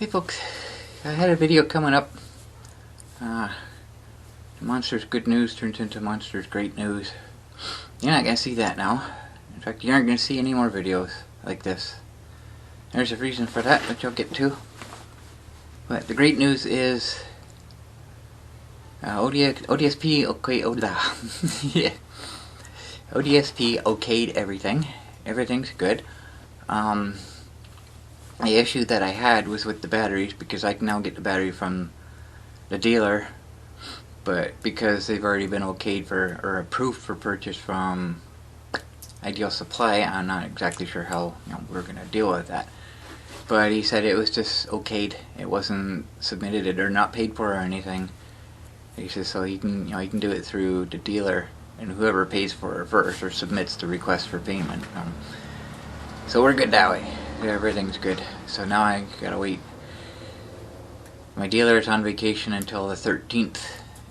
Hey folks, I had a video coming up. Monsters good news turns into monsters great news. You're not going to see that now. In fact, you aren't going to see any more videos like this. There's a reason for that, which I'll get to. But the great news is ODSP yeah. ODSP okayed everything. Everything's good. The issue that I had was with the batteries, because I can now get the battery from the dealer, but because they've already been okayed for or approved for purchase from Ideal Supply, I'm not exactly sure how we're gonna deal with that. But he said it was just okayed; it wasn't submitted or not paid for or anything. He says so you can do it through the dealer, and whoever pays for it first or submits the request for payment. So we're good that way. Everything's good. So now I gotta wait. My dealer is on vacation until the 13th,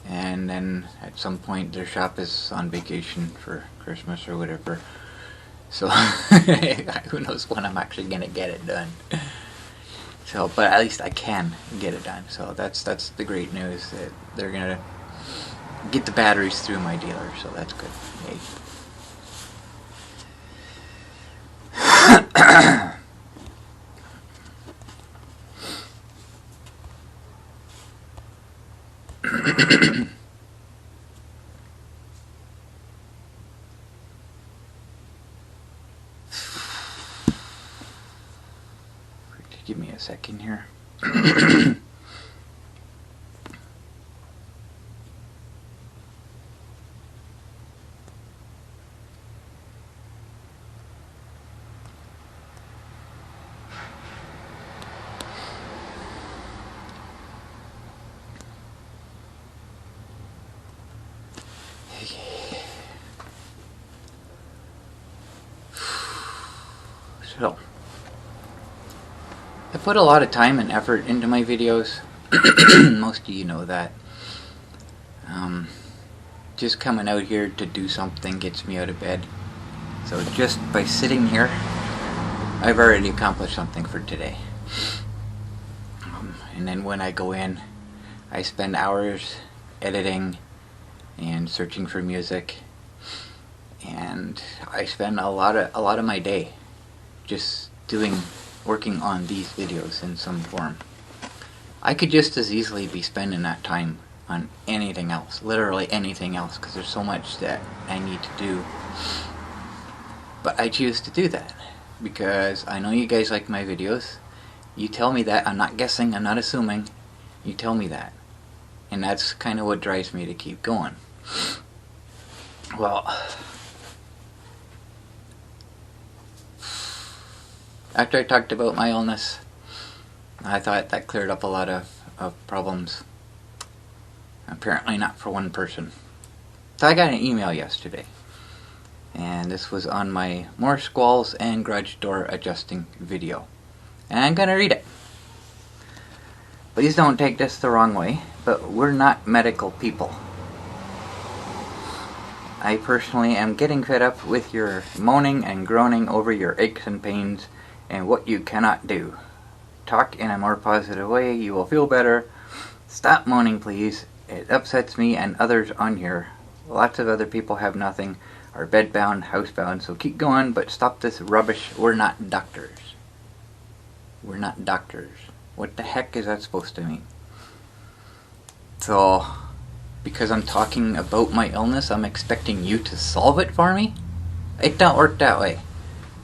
and then at some point their shop is on vacation for Christmas or whatever. So who knows when I'm actually gonna get it done. So, but at least I can get it done. So that's the great news, that they're gonna get the batteries through my dealer. So that's good. Yay. Give me a second here. So, I put a lot of time and effort into my videos. Most of you know that. Just coming out here to do something gets me out of bed. So just by sitting here, I've already accomplished something for today. And then when I go in, I spend hours editing and searching for music, and I spend a lot of my day just working on these videos in some form. I could just as easily be spending that time on anything else, literally anything else, because there's so much that I need to do. But I choose to do that because I know you guys like my videos. You tell me that. I'm not guessing, I'm not assuming. You tell me that. And that's kind of what drives me to keep going. Well, after I talked about my illness, I thought that cleared up a lot of problems. Apparently not for one person. So I got an email yesterday, and this was on my more squalls and garage door adjusting video. And I'm gonna read it. Please don't take this the wrong way, but we're not medical people. I personally am getting fed up with your moaning and groaning over your aches and pains and what you cannot do. Talk in a more positive way, you will feel better. Stop moaning, please. It upsets me and others on here. Lots of other people have nothing, are bedbound, housebound, so keep going, but stop this rubbish. We're not doctors. We're not doctors. What the heck is that supposed to mean? So, because I'm talking about my illness, I'm expecting you to solve it for me? It don't work that way.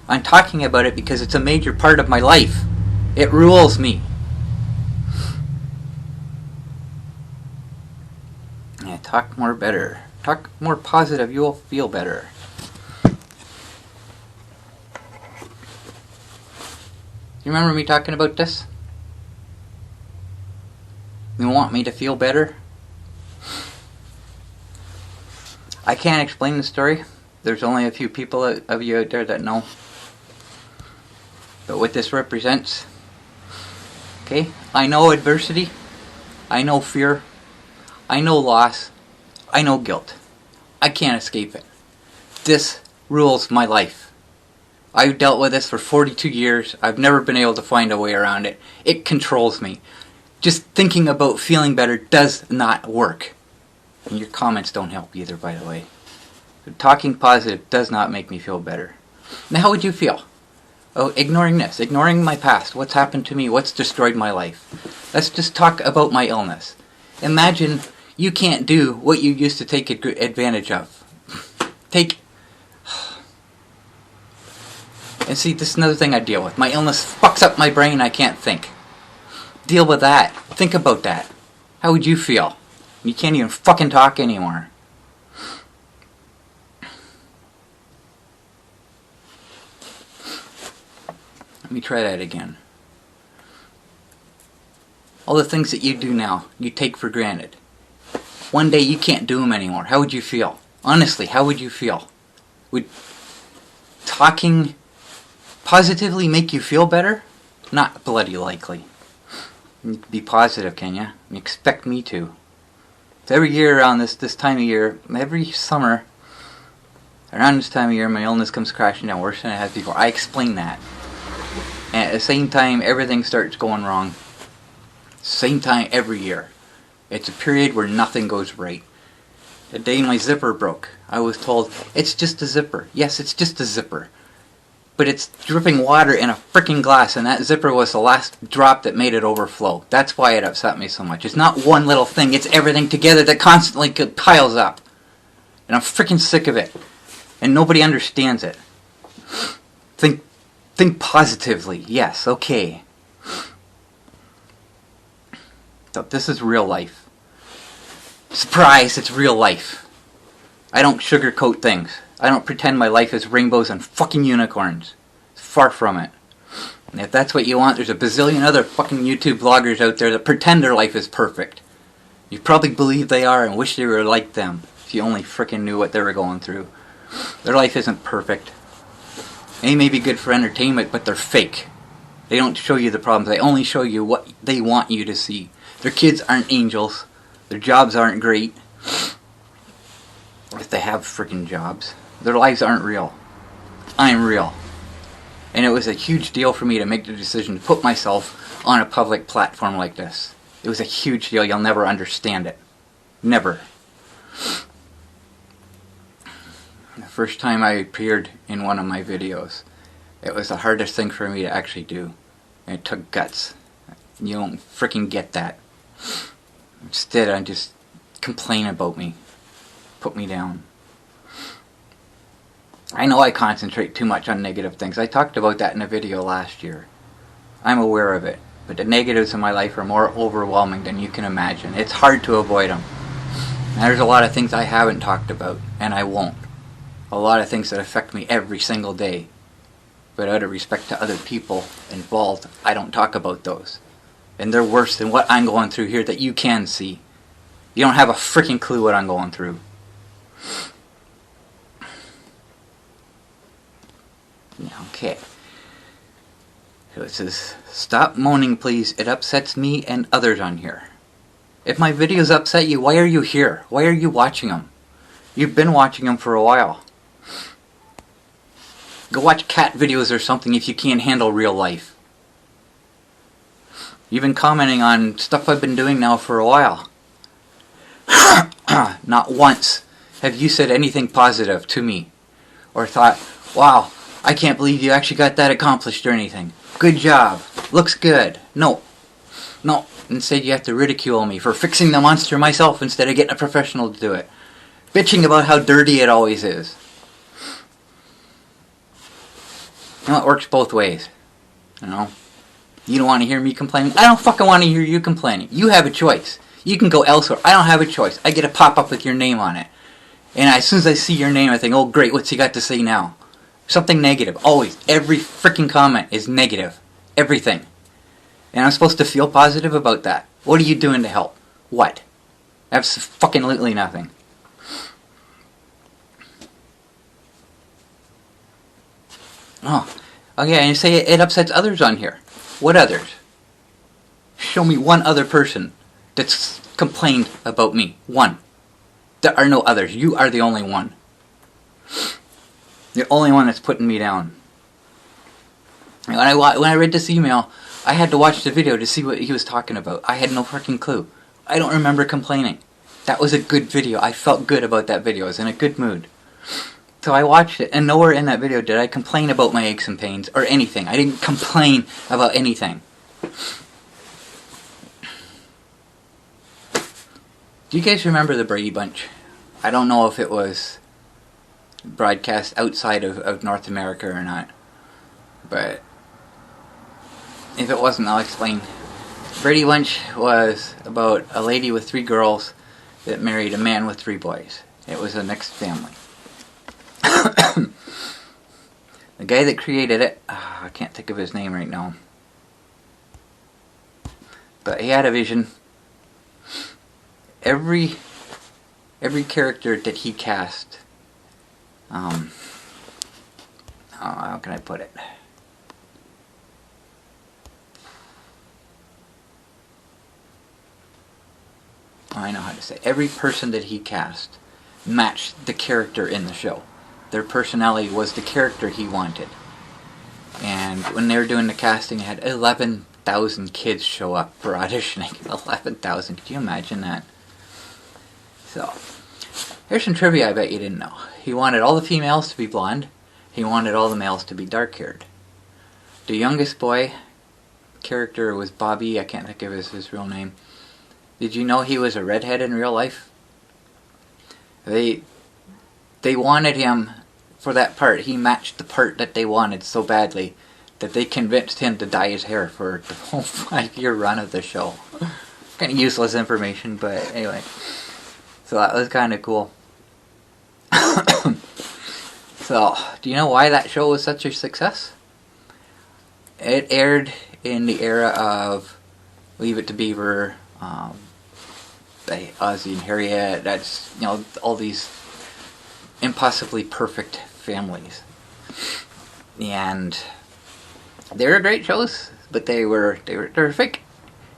I'm talking about it because it's a major part of my life. It rules me. Yeah, talk more better. Talk more positive, you will feel better. You remember me talking about this? You want me to feel better? I can't explain the story. There's only a few people of you out there that know. But what this represents, okay, I know adversity, I know fear, I know loss, I know guilt. I can't escape it. This rules my life. I've dealt with this for 42 years. I've never been able to find a way around it. It controls me. Just thinking about feeling better does not work. And your comments don't help either, by the way. So talking positive does not make me feel better. Now, how would you feel? Oh, ignoring this, ignoring my past, what's happened to me, what's destroyed my life. Let's just talk about my illness. Imagine you can't do what you used to take advantage of. And see, this is another thing I deal with. My illness fucks up my brain, I can't think. Deal with that. Think about that. How would you feel? You can't even fucking talk anymore. Let me try that again. All the things that you do now, you take for granted. One day you can't do them anymore. How would you feel? Honestly, how would you feel? Would talking positively make you feel better? Not bloody likely. Be positive, can you? Expect me to. So every year around this time of year, every summer, around this time of year, my illness comes crashing down worse than it has before. I explain that. And at the same time, everything starts going wrong. Same time every year. It's a period where nothing goes right. The day my zipper broke, I was told, it's just a zipper. Yes, it's just a zipper. But it's dripping water in a freaking glass, and that zipper was the last drop that made it overflow. That's why it upset me so much. It's not one little thing, it's everything together that constantly piles up. And I'm freaking sick of it. And nobody understands it. Think positively. Yes, okay. So this is real life. Surprise, it's real life. I don't sugarcoat things. I don't pretend my life is rainbows and fucking unicorns. It's far from it. And if that's what you want, there's a bazillion other fucking YouTube vloggers out there that pretend their life is perfect. You probably believe they are and wish they were like them. If you only frickin' knew what they were going through. Their life isn't perfect. They may be good for entertainment, but they're fake. They don't show you the problems. They only show you what they want you to see. Their kids aren't angels. Their jobs aren't great. If they have frickin' jobs. Their lives aren't real. I'm real. And it was a huge deal for me to make the decision to put myself on a public platform like this. It was a huge deal. You'll never understand it. Never. The first time I appeared in one of my videos, it was the hardest thing for me to actually do. And it took guts. You don't frickin' get that. Instead, I just complain about me. Put me down. I know I concentrate too much on negative things. I talked about that in a video last year. I'm aware of it. But the negatives in my life are more overwhelming than you can imagine. It's hard to avoid them. And there's a lot of things I haven't talked about, and I won't. A lot of things that affect me every single day. But out of respect to other people involved, I don't talk about those. And they're worse than what I'm going through here that you can see. You don't have a freaking clue what I'm going through. Okay. So it says, stop moaning please, it upsets me and others on here. If my videos upset you, why are you here? Why are you watching them? You've been watching them for a while. Go watch cat videos or something if you can't handle real life. You've been commenting on stuff I've been doing now for a while. Not once have you said anything positive to me. Or thought, wow, I can't believe you actually got that accomplished or anything. Good job. Looks good. No. No. Instead you have to ridicule me for fixing the monster myself instead of getting a professional to do it. Bitching about how dirty it always is. You know, it works both ways. You know? You don't want to hear me complaining? I don't fucking want to hear you complaining. You have a choice. You can go elsewhere. I don't have a choice. I get a pop-up with your name on it. And as soon as I see your name, I think, oh great, what's he got to say now? Something negative. Always. Every freaking comment is negative. Everything. And I'm supposed to feel positive about that. What are you doing to help? What? Fucking nothing. Oh. Okay, and you say it upsets others on here. What others? Show me one other person that's complained about me. One. There are no others. You are the only one. The only one that's putting me down. When I read this email, I had to watch the video to see what he was talking about. I had no freaking clue. I don't remember complaining. That was a good video. I felt good about that video. I was in a good mood. So I watched it, and nowhere in that video did I complain about my aches and pains or anything. I didn't complain about anything. Do you guys remember the Brady Bunch? I don't know if it was broadcast outside of North America or not, but if it wasn't, I'll explain. Brady Bunch was about a lady with 3 girls that married a man with 3 boys. It was a mixed family. The guy that created it, I can't think of his name right now, but he had a vision. Every character that he cast, how can I put it? I know how to say it. Every person that he cast matched the character in the show. Their personality was the character he wanted. And when they were doing the casting, they had 11,000 kids show up for auditioning. 11,000. Could you imagine that? So, here's some trivia I bet you didn't know. He wanted all the females to be blonde. He wanted all the males to be dark-haired. The youngest boy character was Bobby. I can't think of his real name. Did you know he was a redhead in real life? They wanted him for that part. He matched the part that they wanted so badly that they convinced him to dye his hair for the whole 5-year run of the show. Kind of useless information, but anyway. So that was kind of cool. So, do you know why that show was such a success? It aired in the era of Leave It to Beaver, Ozzie and Harriet. That's, you know, all these impossibly perfect families. And they were great shows, but they were fake.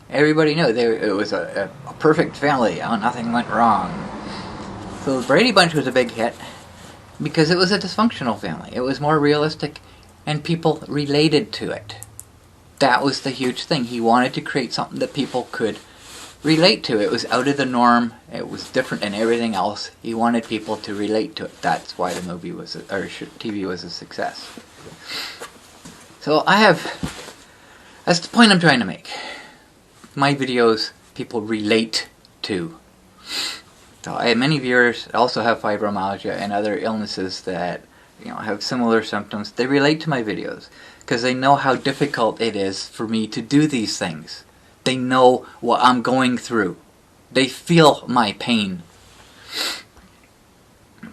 Everybody knew it was a perfect family. Oh, nothing went wrong. So the Brady Bunch was a big hit because it was a dysfunctional family. It was more realistic, and people related to it. That was the huge thing. He wanted to create something that people could relate to. It was out of the norm. It was different than everything else. He wanted people to relate to it. That's why the movie was, or TV was a success. So that's the point I'm trying to make. My videos, people relate to. So I have many viewers that also have fibromyalgia and other illnesses that, you know, have similar symptoms. They relate to my videos because they know how difficult it is for me to do these things. They know what I'm going through. They feel my pain.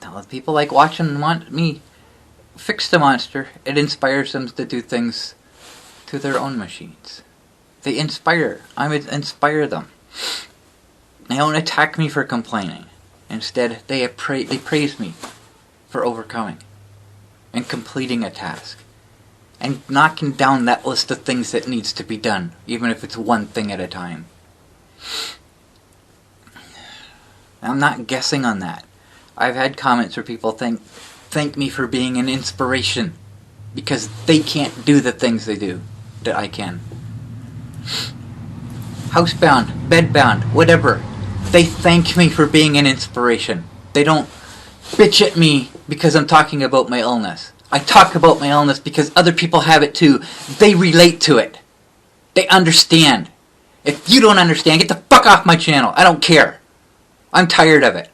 Now, if people like watching me fix the monster, it inspires them to do things to their own machines. They inspire. I inspire them. They don't attack me for complaining. Instead, they praise me for overcoming and completing a task and knocking down that list of things that needs to be done, even if it's one thing at a time. I'm not guessing on that. I've had comments where people thank me for being an inspiration because they can't do the things they do that I can. Housebound, bedbound, whatever. They thank me for being an inspiration. They don't bitch at me because I'm talking about my illness. I talk about my illness because other people have it too. They relate to it. They understand. If you don't understand, get the fuck off my channel. I don't care. I'm tired of it.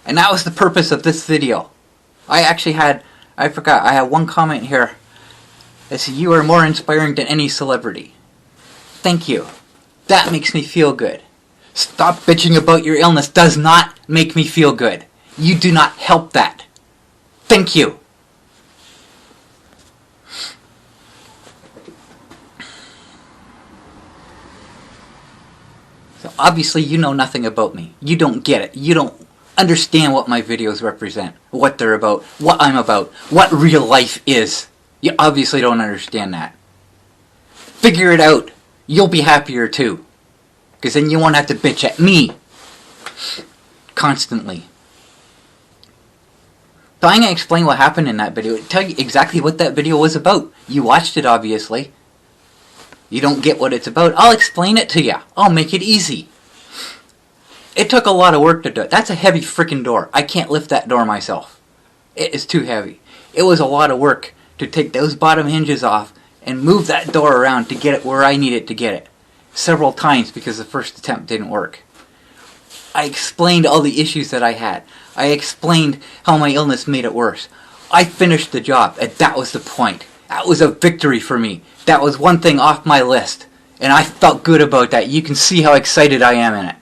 And that was the purpose of this video. I have one comment here that says, "You are more inspiring than any celebrity." Thank you. That makes me feel good. Stop bitching about your illness does not make me feel good. You do not help that. Thank you. So obviously you know nothing about me. You don't get it. You don't understand what my videos represent, what they're about, what I'm about, what real life is. You obviously don't understand that. Figure it out. You'll be happier too. Because then you won't have to bitch at me constantly. So I'm going to explain what happened in that video. Tell you exactly what that video was about. You watched it, obviously. You don't get what it's about. I'll explain it to you. I'll make it easy. It took a lot of work to do it. That's a heavy freaking door. I can't lift that door myself. It is too heavy. It was a lot of work to take those bottom hinges off and move that door around to get it where I needed to get it. Several times because the first attempt didn't work. I explained all the issues that I had. I explained how my illness made it worse. I finished the job, and that was the point. That was a victory for me. That was one thing off my list, and I felt good about that. You can see how excited I am in it.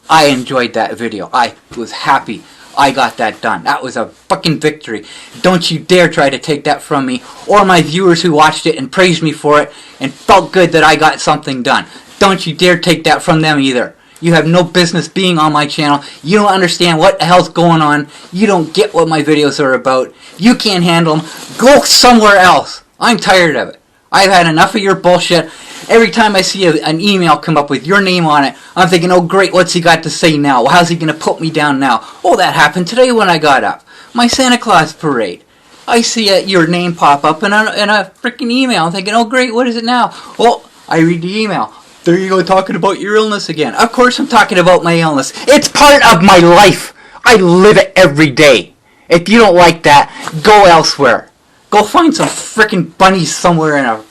I enjoyed that video. I was happy I got that done. That was a fucking victory. Don't you dare try to take that from me, or my viewers who watched it and praised me for it and felt good that I got something done. Don't you dare take that from them either. You have no business being on my channel. You don't understand what the hell's going on. You don't get what my videos are about. You can't handle them. Go somewhere else. I'm tired of it. I've had enough of your bullshit. Every time I see an email come up with your name on it, I'm thinking, oh great, what's he got to say now? How's he going to put me down now? Oh, that happened today when I got up. My Santa Claus parade. I see your name pop up in a freaking email. I'm thinking, oh great, what is it now? Oh, I read the email. There you go, talking about your illness again. Of course I'm talking about my illness. It's part of my life. I live it every day. If you don't like that, go elsewhere. Go find some freaking bunnies somewhere in a...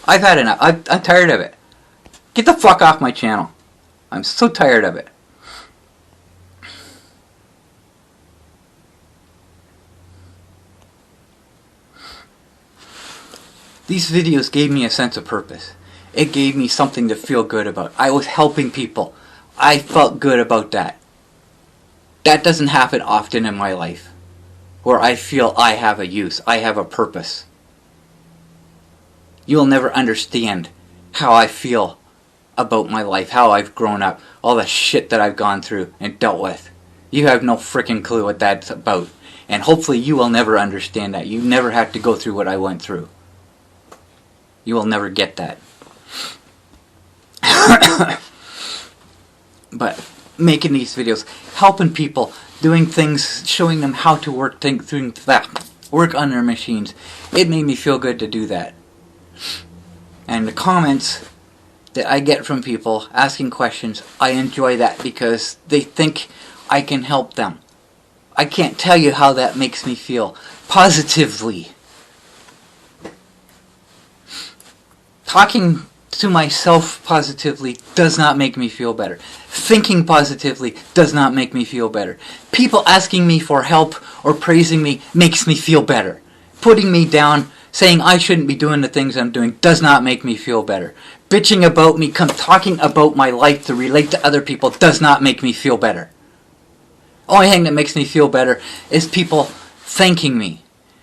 I've had enough. I'm tired of it. Get the fuck off my channel. I'm so tired of it. These videos gave me a sense of purpose. It gave me something to feel good about. I was helping people. I felt good about that. That doesn't happen often in my life, where I feel I have a use. I have a purpose. You'll never understand how I feel about my life, how I've grown up, all the shit that I've gone through and dealt with. You have no freaking clue what that's about. And hopefully you will never understand that. You never have to go through what I went through. You will never get that. But making these videos, helping people, doing things, showing them how to work on their machines, it made me feel good to do that. And the comments that I get from people asking questions, I enjoy that because they think I can help them. I can't tell you how that makes me feel positively. Talking to myself positively does not make me feel better. Thinking positively does not make me feel better. People asking me for help or praising me makes me feel better. Putting me down, saying I shouldn't be doing the things I'm doing does not make me feel better. Bitching about me, talking about my life to relate to other people does not make me feel better. Only thing that makes me feel better is people thanking me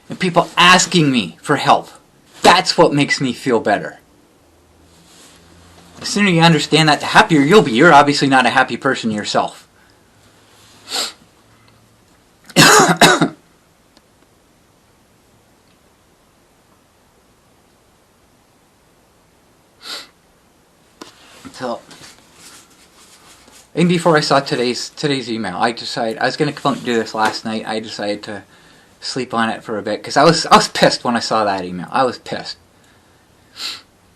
and people asking me for help. That's what makes me feel better. The sooner you understand that, the happier you'll be. You're obviously not a happy person yourself. So, and before I saw today's email, I decided I was going to come out and do this last night. I decided to sleep on it for a bit because I was pissed when I saw that email. I was pissed.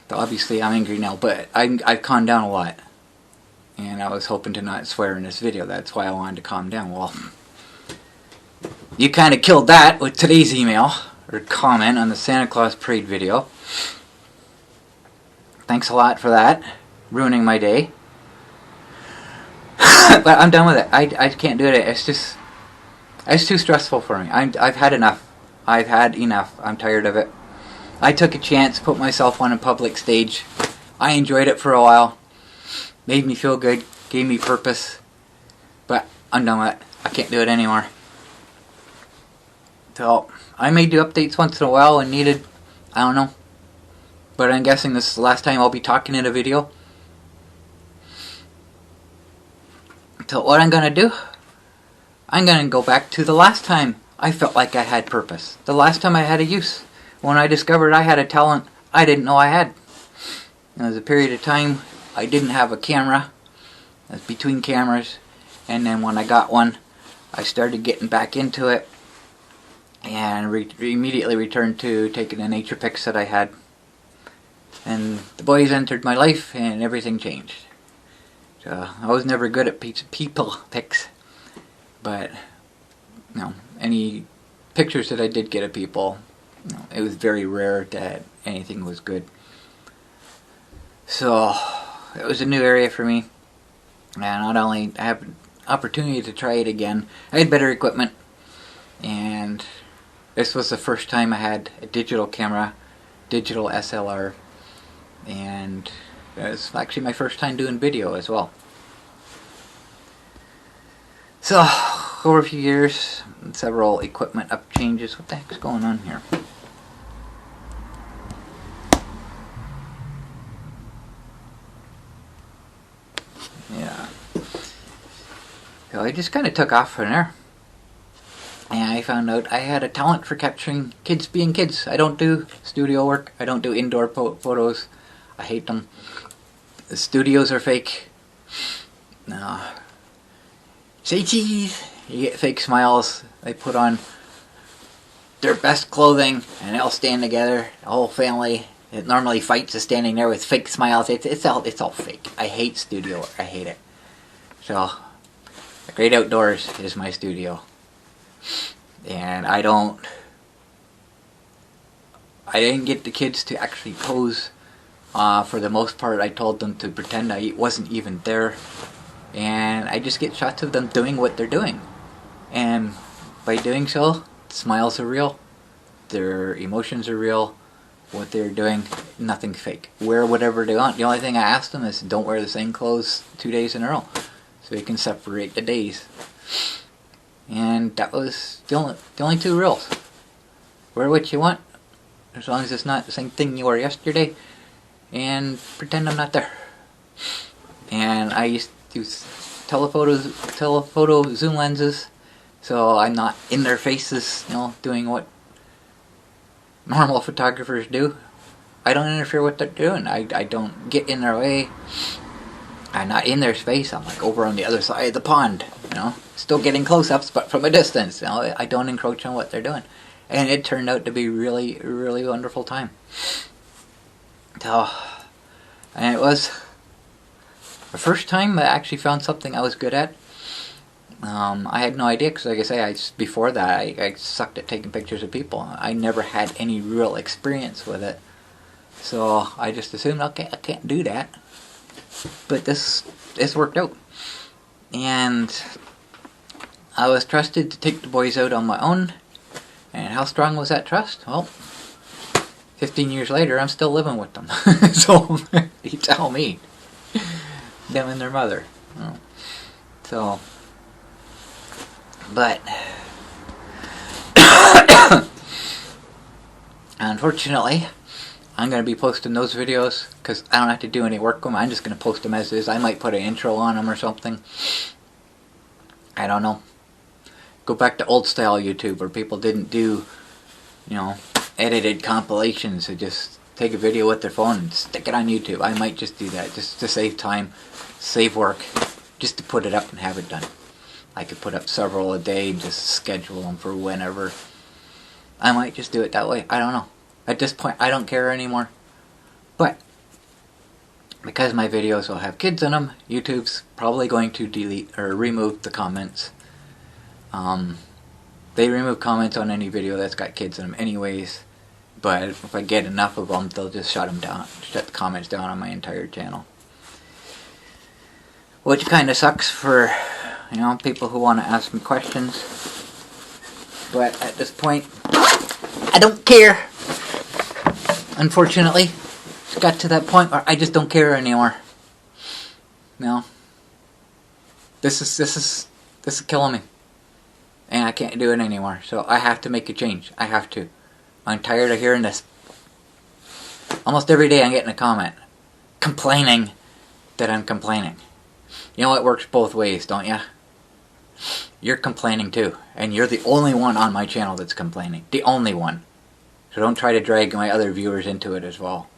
So obviously I'm angry now, but I've calmed down a lot. And I was hoping to not swear in this video. That's why I wanted to calm down. Well, you kind of killed that with today's email or comment on the Santa Claus Parade video. Thanks a lot for that. Ruining my day. But I'm done with it. I can't do it. It's too stressful for me. I've had enough. I've had enough. I'm tired of it. I took a chance, put myself on a public stage. I enjoyed it for a while. Made me feel good, gave me purpose. But I'm done with it. I can't do it anymore. So, I may do updates once in a while when needed. I don't know. But I'm guessing this is the last time I'll be talking in a video. So what I'm going to do, I'm going to go back to the last time I felt like I had purpose. The last time I had a use. When I discovered I had a talent I didn't know I had. There was a period of time I didn't have a camera. I was between cameras. And then when I got one, I started getting back into it. and immediately returned to taking the nature pics that I had. And the boys entered my life, and everything changed. So I was never good at people pics, but you know, any pictures that I did get of people, you know, it was very rare that anything was good. So it was a new area for me, and not only I have an opportunity to try it again, I had better equipment, and this was the first time I had a digital camera, digital SLR, and it was actually my first time doing video as well. So over a few years, several equipment up changes. What the heck's going on here? Yeah. So I just kind of took off from there. And I found out I had a talent for capturing kids being kids. I don't do studio work. I don't do indoor photos. I hate them. The studios are fake. No. Say cheese. You get fake smiles. They put on their best clothing and they'll stand together. The whole family. It normally fights is standing there with fake smiles. It's all fake. I hate studio work. I hate it. So, the Great Outdoors is my studio. And I didn't get the kids to actually pose. For the most part, I told them to pretend I wasn't even there. And I just get shots of them doing what they're doing. And by doing so, smiles are real. Their emotions are real. What they're doing, nothing fake. Wear whatever they want. The only thing I asked them is don't wear the same clothes 2 days in a row. So you can separate the days. And that was the only two rules. Wear what you want, as long as it's not the same thing you wore yesterday, and pretend I'm not there. And I used to use telephoto zoom lenses, so I'm not in their faces, you know, doing what normal photographers do. I don't interfere with what they're doing. I don't get in their way. I'm not in their space. I'm like over on the other side of the pond, you know. Still getting close-ups, but from a distance. You know, I don't encroach on what they're doing. And it turned out to be really, really wonderful time. So, and it was the first time I actually found something I was good at. I had no idea, because like I say, before that, I sucked at taking pictures of people. I never had any real experience with it. So I just assumed, okay, I can't do that. But this worked out. And I was trusted to take the boys out on my own. And how strong was that trust? Well, 15 years later, I'm still living with them. So, you tell me. Them and their mother. So, but unfortunately, I'm going to be posting those videos because I don't have to do any work with them. I'm just going to post them as is. I might put an intro on them or something. I don't know. Go back to old style YouTube where people didn't do, you know, edited compilations. They just take a video with their phone and stick it on YouTube. I might just do that just to save time, save work, just to put it up and have it done. I could put up several a day and just schedule them for whenever. I might just do it that way. I don't know. At this point, I don't care anymore. But because my videos will have kids in them, YouTube's probably going to delete or remove the comments. They remove comments on any video that's got kids in them anyways. But if I get enough of them, they'll just shut the comments down on my entire channel. Which kind of sucks for, you know, people who want to ask me questions. But at this point, I don't care. Unfortunately, it's got to that point where I just don't care anymore. No. This is killing me. And I can't do it anymore. So I have to make a change. I have to. I'm tired of hearing this. Almost every day I'm getting a comment complaining that I'm complaining. You know, it works both ways, don't you? You're complaining too. And you're the only one on my channel that's complaining. The only one. So don't try to drag my other viewers into it as well.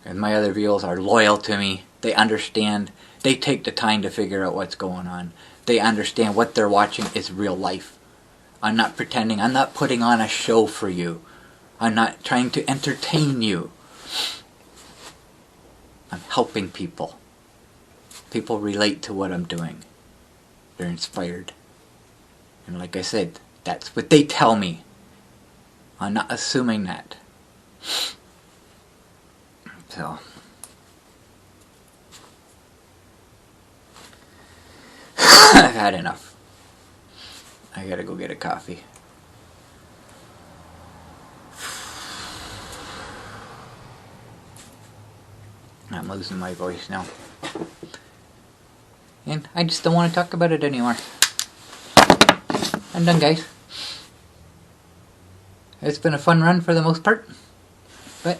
And my other viewers are loyal to me. They understand. They take the time to figure out what's going on. They understand what they're watching is real life. I'm not pretending. I'm not putting on a show for you. I'm not trying to entertain you. I'm helping people. People relate to what I'm doing. They're inspired. And like I said, that's what they tell me. I'm not assuming that. So. I've had enough. I gotta go get a coffee. I'm losing my voice now. And I just don't want to talk about it anymore. I'm done, guys. It's been a fun run for the most part. But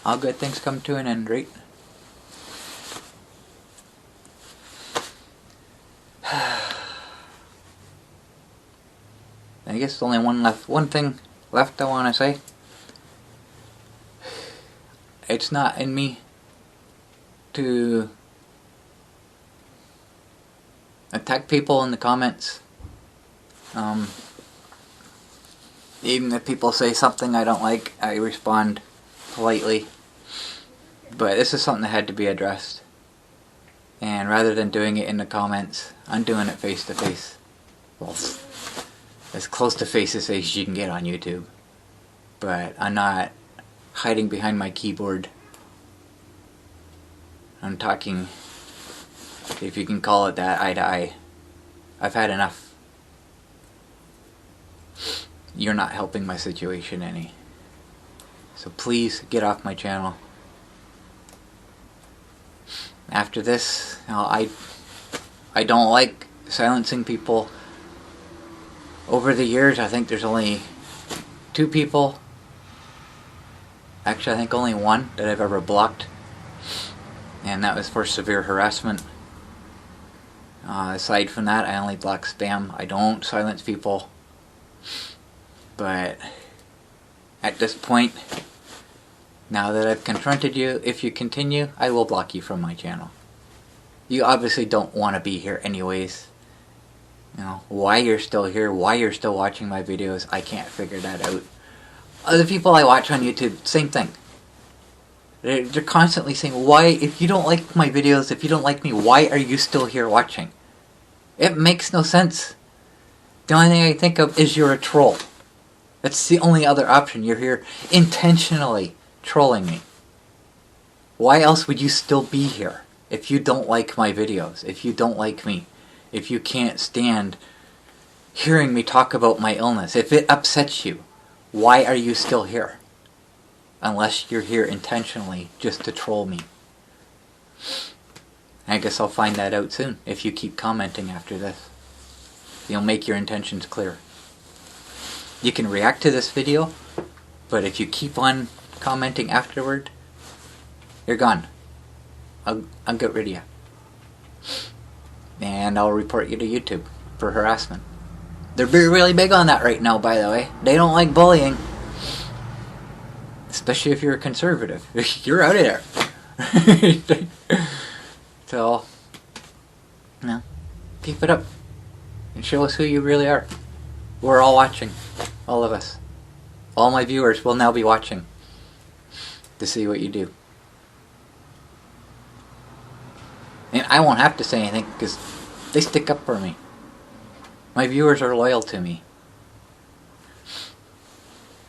all good things come to an end, right? I guess only one thing left I want to say. It's not in me to attack people in the comments. Even if people say something I don't like, I respond politely. But this is something that had to be addressed. And rather than doing it in the comments, I'm doing it face to face. Well, as close to face as you can get on YouTube. But I'm not hiding behind my keyboard. I'm talking, if you can call it that, eye to eye. I've had enough. You're not helping my situation any. So please get off my channel. After this, I don't like silencing people. Over the years, I think there's only 2 people. Actually, I think only 1 that I've ever blocked. And that was for severe harassment. Aside from that, I only block spam. I don't silence people. But at this point, now that I've confronted you, if you continue, I will block you from my channel. You obviously don't want to be here anyways. You know, why you're still here, why you're still watching my videos, I can't figure that out. Other people I watch on YouTube, same thing. They're constantly saying, why, if you don't like my videos, if you don't like me, why are you still here watching? It makes no sense. The only thing I think of is you're a troll. That's the only other option. You're here intentionally trolling me. Why else would you still be here if you don't like my videos, if you don't like me, if you can't stand hearing me talk about my illness, if it upsets you, why are you still here? Unless you're here intentionally just to troll me. I guess I'll find that out soon if you keep commenting after this. You'll make your intentions clear. You can react to this video, but if you keep on commenting afterward, you're gone. I'll get rid of you. And I'll report you to YouTube for harassment. They're really big on that right now, by the way. They don't like bullying. Especially if you're a conservative. You're out of there. So, no, keep it up. And show us who you really are. We're all watching. All of us. All my viewers will now be watching to see what you do. And I won't have to say anything because they stick up for me. My viewers are loyal to me.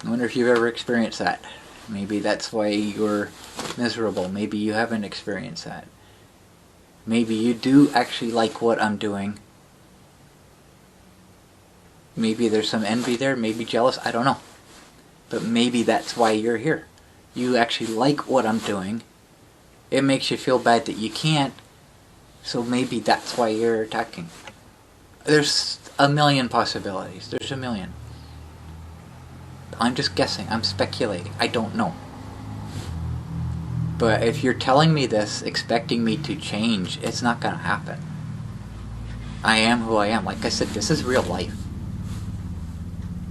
I wonder if you've ever experienced that. Maybe that's why you're miserable. Maybe you haven't experienced that. Maybe you do actually like what I'm doing. Maybe there's some envy there, maybe jealous, I don't know. But maybe that's why you're here. You actually like what I'm doing. It makes you feel bad that you can't, so maybe that's why you're attacking. There's a million possibilities. There's a million. I'm just guessing. I'm speculating. I don't know. But if you're telling me this, expecting me to change, it's not going to happen. I am who I am. Like I said, this is real life.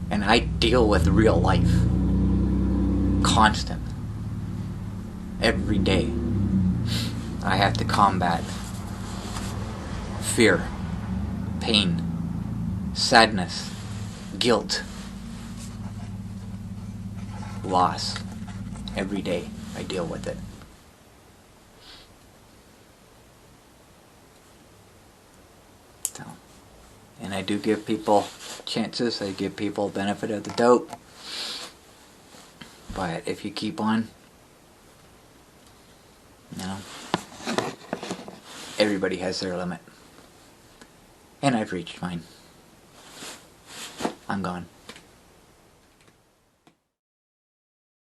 And I deal with real life. Constant. Every day. I have to combat fear, pain, sadness, guilt, loss. Every day I deal with it. So, and I do give people chances. I give people benefit of the doubt. But if you keep on, you know, everybody has their limit. And I've reached mine. I'm gone.